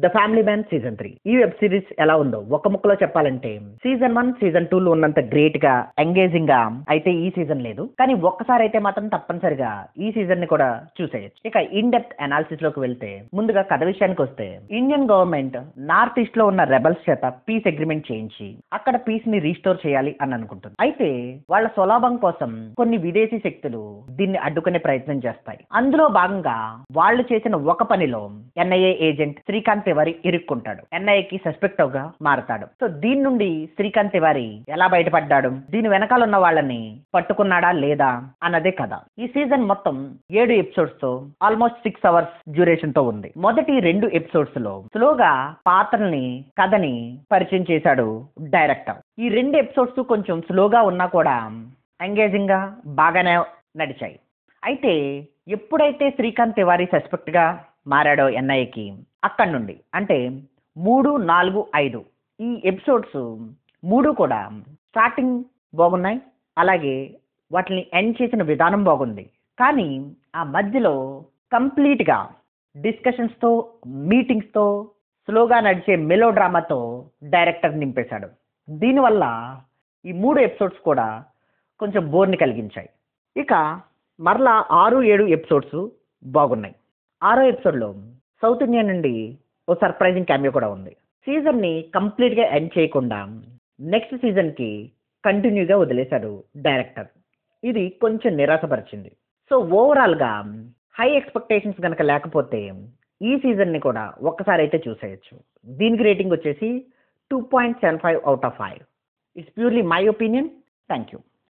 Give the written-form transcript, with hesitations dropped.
The family man season 3 ఈ web series ఎలా ఉందో ఒక ముక్కలో చెప్పాలంటే సీజన్ 1 సీజన్ 2 లో ఉన్నంత గ్రేట్ గా ఎంగేజింగ్ గా అయితే ఈ సీజన్ లేదు. కానీ ఒక్కసారి అయితే మాత్రం తప్పనిసరిగా ఈ సీజన్ ని కూడా చూసేయచ్చు. ఇక ఇన్ డెప్త్ అనాలిసిస్ లోకి వెళ్తే ముందుగా కథ విషయానికి వస్తే ఇండియన్ గవర్నమెంట్ నార్త్ ఈస్ట్ లో ఉన్న రెబల్స్ చేత పీస్ అగ్రిమెంట్ చేయించి అక్కడ పీస్ ని రీస్టోర్ చేయాలి అని అనుకుంటుంది. అయితే వాళ్ళ స్వలాభం కోసం కొన్ని విదేశీ శక్తులు దీన్ని అడ్డుకునే ప్రయత్నం చేస్తాయి. అందులో భాగంగా వాళ్ళు చేసిన ఒక పనిలో ఎన్ఐఏ ఏజెంట్ శ్రీకాంత్ తివారీ ఇరుక్కుంటాడు. ఎన్ఐఏకి సస్పెక్ట్ గా మారతాడు. సో దీని నుండి శ్రీకాంత్ తివారీ ఎలా బయటపడ్డాడు, దీని వెనకాల ఉన్న వాళ్ళని పట్టుకున్నాడా లేదా అన్నదే కథ. ఈ సీజన్ మొత్తం 7 ఎపిసోడ్స్ తో ఆల్మోస్ట్ 6 అవర్స్ డ్యూరేషన్ తో ఉంది. మొదటి 2 ఎపిసోడ్స్ లో స్లోగా పాత్రల్ని కథని పరిచయం చేశాడు డైరెక్టర్. ఈ 2 ఎపిసోడ్స్ కొంచెం స్లోగా ఉన్నా కూడా ఎంగేజింగ్ గా బాగానే నడిచాయి. అయితే ఎప్పుడైతే శ్రీకాంత్ తివారీ సస్పెక్ట్ గా మారాడో ఎన్ఐఏకి అక్కడి నుండి అంటే 3, 4, 5 ఈ ఎపిసోడ్స్ 3 కూడా స్టార్టింగ్ బాగున్నాయి, అలాగే వాటిని ఎండ్ చేసిన విధానం బాగుంది. కానీ ఆ మధ్యలో కంప్లీట్గా డిస్కషన్స్తో మీటింగ్స్తో స్లోగా నడిచే మెలో డ్రామాతో డైరెక్టర్ నింపేశాడు. దీనివల్ల ఈ 3 ఎపిసోడ్స్ కూడా కొంచెం బోర్ని కలిగించాయి. ఇక మరలా 6, 7 ఎపిసోడ్స్ బాగున్నాయి. 6వ ఎపిసోడ్లో సౌత్ ఇండియా నుండి ఓ సర్ప్రైజింగ్ క్యామియో కూడా ఉంది. సీజన్ని కంప్లీట్గా ఎండ్ చేయకుండా నెక్స్ట్ సీజన్కి కంటిన్యూగా వదిలేశాడు డైరెక్టర్. ఇది కొంచెం నిరాశపరిచింది. సో ఓవరాల్గా హై ఎక్స్పెక్టేషన్స్ కనుక లేకపోతే ఈ సీజన్ని కూడా ఒక్కసారి అయితే చూసేయచ్చు. దీనికి రేటింగ్ వచ్చేసి 2.75 out of 5. It's purely my opinion. Thank you.